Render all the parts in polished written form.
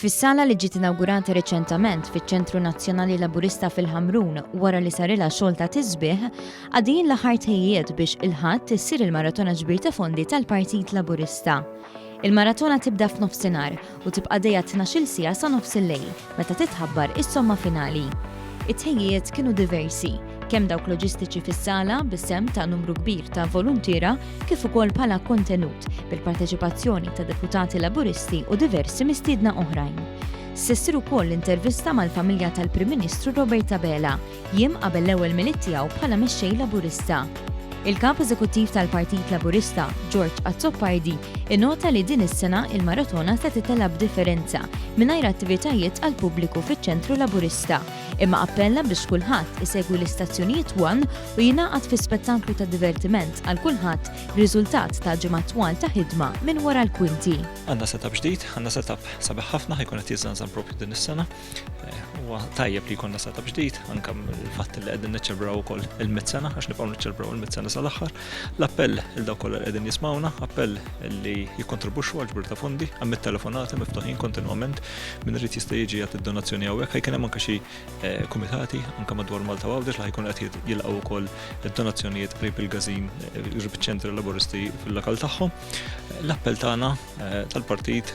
Fis-sala li ġiet inawgurata reċentament fiċ-Ċentru Nazzjonali Laburista fil-Ħamrun wara li sarilha xogħol ta' tisbieħ, għaddejjin l-aħħar tejjiet biex il-ħadd issir il-maratona ġbir ta' fondi tal-Partit Laburista. Il-maratona tibda f'nofsinhar u tibqa' dejja 12-il siegħa sa nofs il-lejl meta titħabbar is-somma finali. It-tejjiet kienu diversi, kemm dawk loġistiċi fis-sala bis-sem ta' numru kbir ta' voluntiera kif ukoll bħala kontenut bil-parteċipazzjoni ta' deputati laburisti u diversi mistiedna oħrajn. Sissir ukoll l-intervista mal-familja tal-Prim Ministru Roberta Bela jiem qabel l-ewwel miliet tiegħu bħala mexxej Laburista. Il-Kap Eżekuttiv tal-Partit Laburista, George Azzopardi, innota li din is-sena il-maratona se titellab differenza mingħajr attivitajiet għal pubbliku fiċ-Ċentru Laburista, imma appella biex kulħadd isegwi l-istazzjonijiet wan u jingħaqad fi spettaklu ta' divertiment għal kulħadd riżultat ta' ġimgħa twal ta' ħidma minn wara l-kwinti. Għandna setup ġdid, għandna setup sabiħ ħafna ħajkun qed jiżżamm propju din is-sena. Huwa tajjeb li jkollna setup ġdid, anke l-fatt li qegħdin niċċelebraw ukoll il-100 sena għax nibqgħu niċċelebraw il-100 sena sal-aħħar. L-appell il dawk kollha li qegħdin jismawna, appell li jikkontribwixxu għal ġbir ta' fondi, hemm it-telefonati miftuħin kontinwament min irid jista' jiġi jagħti d-donazzjoni hawnhekk. Ħajkun hemm anke xi kumitati anke madwar Malta Għawdex li ħajkunu qed jilqgħu wkoll id-donazzjonijiet qrib il-gażin qrib iċ-ċentri laburisti fil-lokal tagħhom. L-appell tagħna tal-partit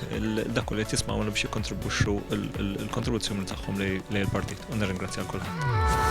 dak li qed jismawna biex jikkontribwixxu il-kontribuzzjoni tagħhom lejn il-partit u nirringrazzja kulħadd.